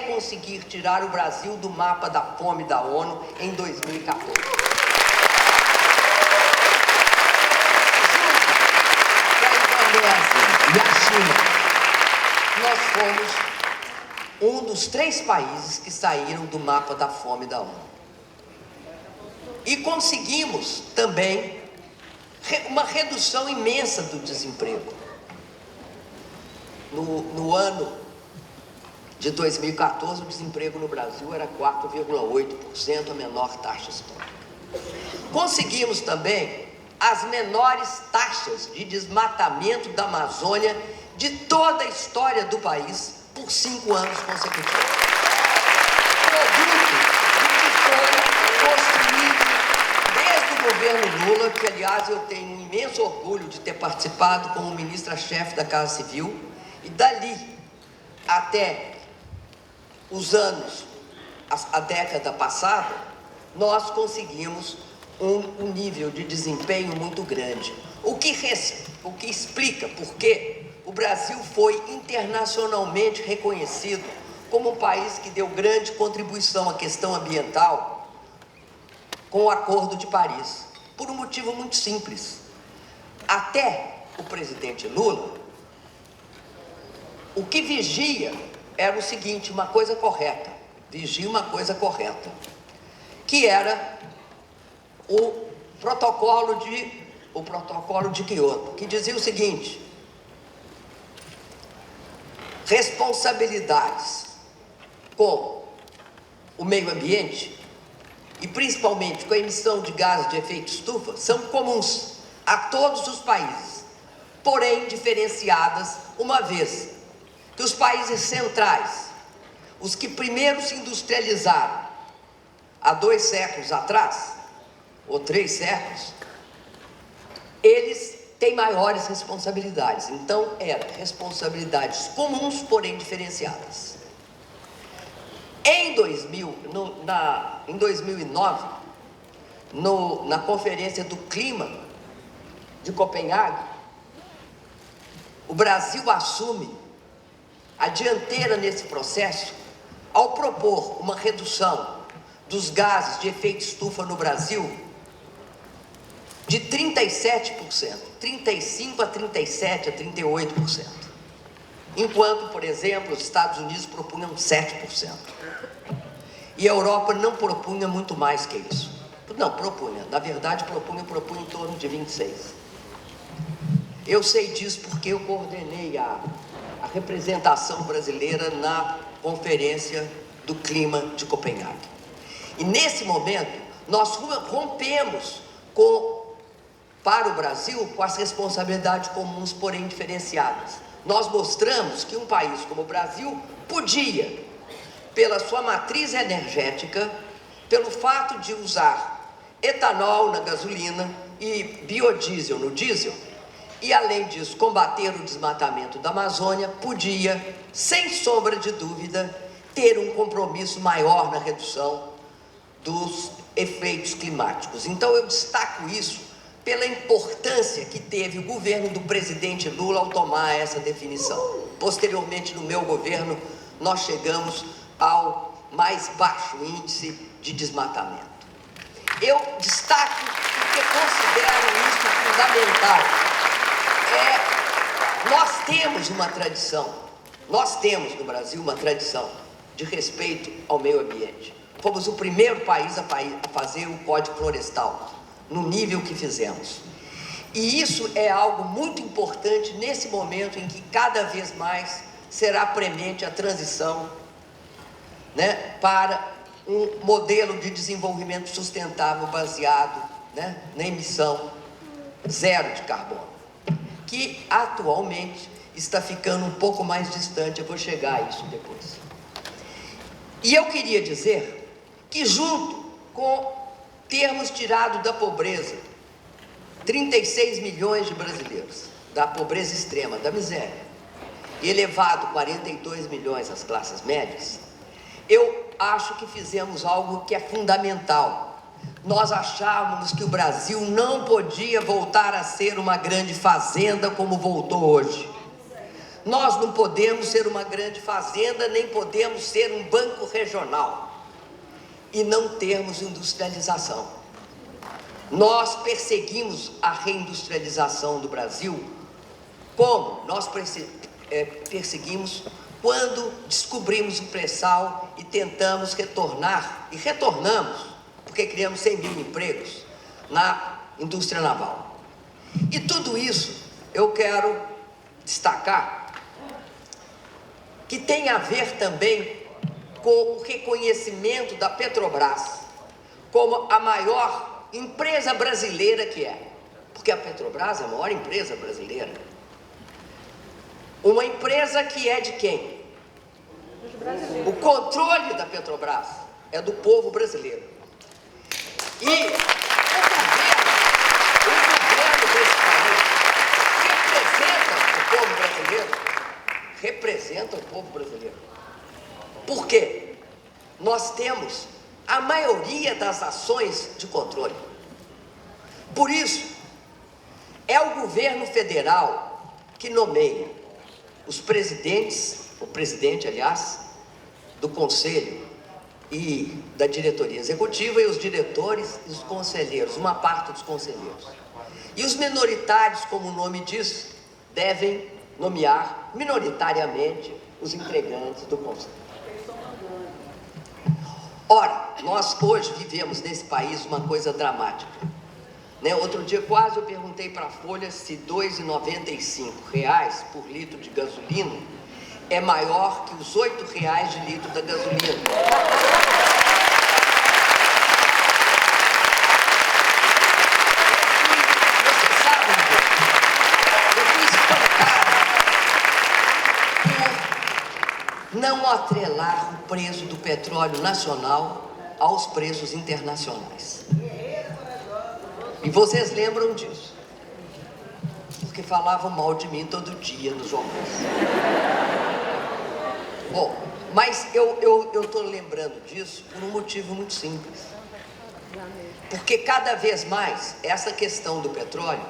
conseguir tirar o Brasil do mapa da fome da ONU em 2014. E a China, nós fomos um dos 3 países que saíram do mapa da fome da ONU. E conseguimos também uma redução imensa do desemprego. No ano de 2014, o desemprego no Brasil era 4,8%, a menor taxa histórica. Conseguimos também as menores taxas de desmatamento da Amazônia de toda a história do país por 5 anos consecutivos. Produto do que foi construído desde o governo Lula, que aliás eu tenho um imenso orgulho de ter participado como ministra-chefe da Casa Civil, e dali até os anos, a década passada, nós conseguimos um nível de desempenho muito grande, o que explica por que o Brasil foi internacionalmente reconhecido como um país que deu grande contribuição à questão ambiental com o Acordo de Paris, por um motivo muito simples. Até o presidente Lula, o que vigia era o seguinte, uma coisa correta, que era o protocolo de Kyoto, que dizia o seguinte: responsabilidades com o meio ambiente e principalmente com a emissão de gases de efeito estufa são comuns a todos os países, porém diferenciadas, uma vez que os países centrais, os que primeiro se industrializaram há 2 séculos atrás, ou 3 séculos, eles têm maiores responsabilidades. Então, eram responsabilidades comuns, porém diferenciadas. Em 2009, na Conferência do Clima de Copenhague, o Brasil assume a dianteira nesse processo ao propor uma redução dos gases de efeito estufa no Brasil de 37%, 35% a 37% a 38%, enquanto, por exemplo, os Estados Unidos propunham 7%. E a Europa não propunha muito mais que isso. Não, propunha, na verdade propunha em torno de 26%. Eu sei disso porque eu coordenei a representação brasileira na Conferência do Clima de Copenhague. E nesse momento, nós rompemos para o Brasil com as responsabilidades comuns, porém diferenciadas. Nós mostramos que um país como o Brasil podia, pela sua matriz energética, pelo fato de usar etanol na gasolina e biodiesel no diesel, e além disso combater o desmatamento da Amazônia, podia, sem sombra de dúvida, ter um compromisso maior na redução dos efeitos climáticos. Então eu destaco isso pela importância que teve o governo do presidente Lula ao tomar essa definição. Posteriormente, no meu governo, nós chegamos ao mais baixo índice de desmatamento. Eu destaco porque considero isso fundamental. Nós temos no Brasil uma tradição de respeito ao meio ambiente. Fomos o primeiro país a fazer o Código Florestal, no nível que fizemos. E isso é algo muito importante nesse momento em que cada vez mais será premente a transição, para um modelo de desenvolvimento sustentável baseado, na emissão zero de carbono, que atualmente está ficando um pouco mais distante. Eu vou chegar a isso depois. E eu queria dizer que, junto com termos tirado da pobreza 36 milhões de brasileiros, da pobreza extrema, da miséria, e elevado 42 milhões às classes médias, eu acho que fizemos algo que é fundamental. Nós achávamos que o Brasil não podia voltar a ser uma grande fazenda como voltou hoje. Nós não podemos ser uma grande fazenda, nem podemos ser um banco regional e não termos industrialização. Nós perseguimos a reindustrialização do Brasil como nós perseguimos quando descobrimos o pré-sal e tentamos retornar, e retornamos, porque criamos 100 mil empregos na indústria naval. E tudo isso eu quero destacar que tem a ver também com o reconhecimento da Petrobras como a maior empresa brasileira que é, porque a Petrobras é a maior empresa brasileira. Uma empresa que é de quem? O controle da Petrobras é do povo brasileiro. E o governo desse país representa o povo brasileiro. Representa o povo brasileiro. Por quê? Nós temos a maioria das ações de controle. Por isso, é o governo federal que nomeia os presidentes, o presidente, aliás, do conselho e da diretoria executiva, e os diretores e os conselheiros, uma parte dos conselheiros. E os minoritários, como o nome diz, devem nomear minoritariamente os integrantes do conselho. Ora, nós hoje vivemos nesse país uma coisa dramática, né? Outro dia quase eu perguntei para a Folha se R$ 2,95 por litro de gasolina é maior que os R$ 8 de litro da gasolina. Vocês sabem disso? Eu fui espantado por não atrelar o preço do petróleo nacional aos preços internacionais. E vocês lembram disso, porque falavam mal de mim todo dia nos jornais. Bom, mas eu estou lembrando disso por um motivo muito simples. Porque cada vez mais essa questão do petróleo,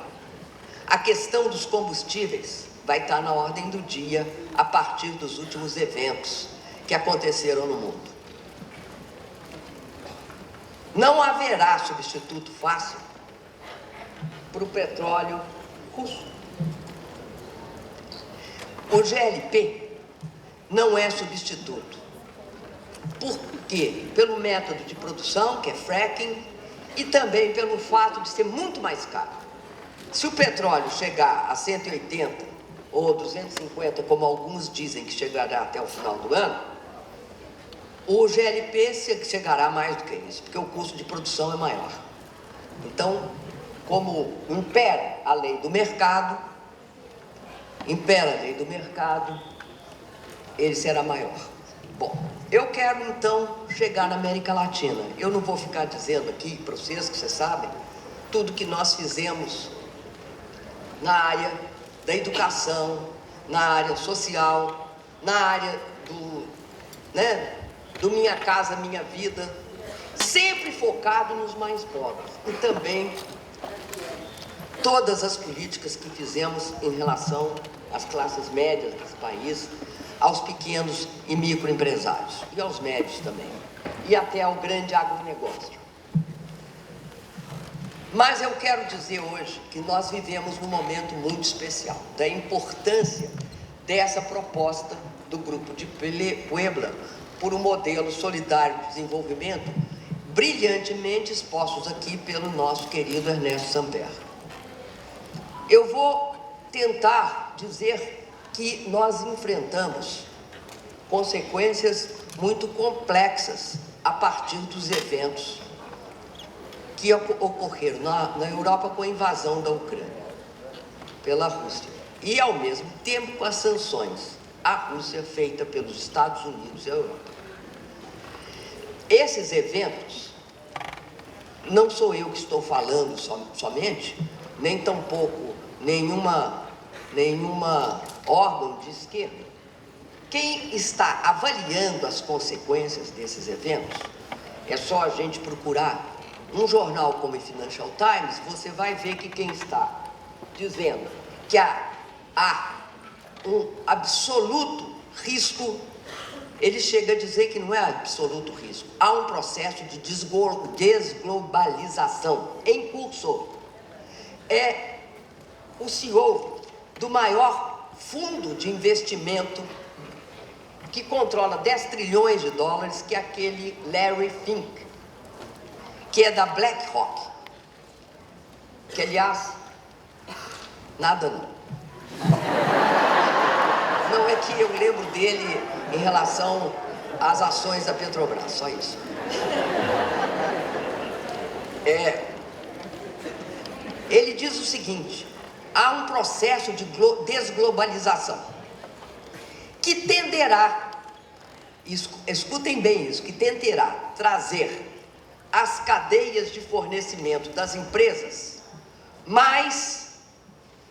a questão dos combustíveis, vai estar na ordem do dia a partir dos últimos eventos que aconteceram no mundo. Não haverá substituto fácil para o petróleo russo. O GLP não é substituto. Por quê? Pelo método de produção, que é fracking, e também pelo fato de ser muito mais caro. Se o petróleo chegar a 180 ou 250, como alguns dizem que chegará até o final do ano, o GLP chegará mais do que isso, porque o custo de produção é maior. Então, como impera a lei do mercado, ele será maior. Bom, eu quero então chegar na América Latina. Eu não vou ficar dizendo aqui para vocês, que vocês sabem, tudo que nós fizemos na área da educação, na área social, na área do Minha Casa Minha Vida, sempre focado nos mais pobres, e também todas as políticas que fizemos em relação às classes médias desse país, aos pequenos e microempresários, e aos médios também, e até ao grande agronegócio. Mas eu quero dizer hoje que nós vivemos num momento muito especial, da importância dessa proposta do Grupo de Puebla por um modelo solidário de desenvolvimento, brilhantemente expostos aqui pelo nosso querido Ernesto Samper. Eu vou tentar dizer que nós enfrentamos consequências muito complexas a partir dos eventos que ocorreram na Europa com a invasão da Ucrânia pela Rússia e, ao mesmo tempo, com as sanções à Rússia feita pelos Estados Unidos e a Europa. Esses eventos, não sou eu que estou falando somente, nem tampouco nenhuma órgão de esquerda. Quem está avaliando as consequências desses eventos, é só a gente procurar um jornal como o Financial Times, você vai ver que quem está dizendo que há um absoluto risco. Ele chega a dizer que não é absoluto risco. Há um processo de desglobalização em curso. É o CEO do maior fundo de investimento que controla 10 trilhões de dólares, que é aquele Larry Fink, que é da BlackRock, que aliás, nada não. Não, é que eu lembro dele em relação às ações da Petrobras, só isso. Ele diz o seguinte: há um processo de desglobalização que tenderá, escutem bem isso, que tenderá trazer as cadeias de fornecimento das empresas mais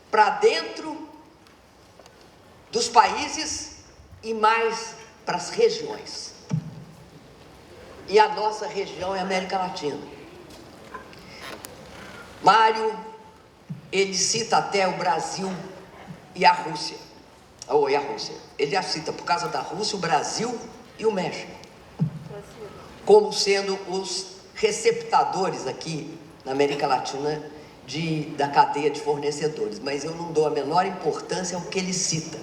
para dentro dos países e mais para as regiões. E a nossa região é a América Latina. Mário, ele cita até o Brasil e a Rússia. Ele a cita por causa da Rússia, o Brasil e o México, como sendo os receptadores aqui na América Latina da cadeia de fornecedores. Mas eu não dou a menor importância ao que ele cita,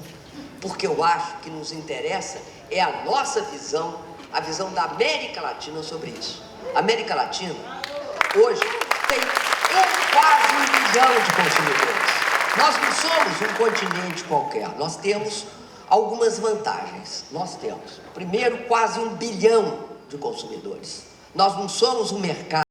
porque eu acho que nos interessa é a nossa visão, a visão da América Latina sobre isso. A América Latina hoje tem quase 1 bilhão de consumidores. Nós não somos um continente qualquer, nós temos algumas vantagens. Nós temos, primeiro, quase 1 bilhão de consumidores. Nós não somos um mercado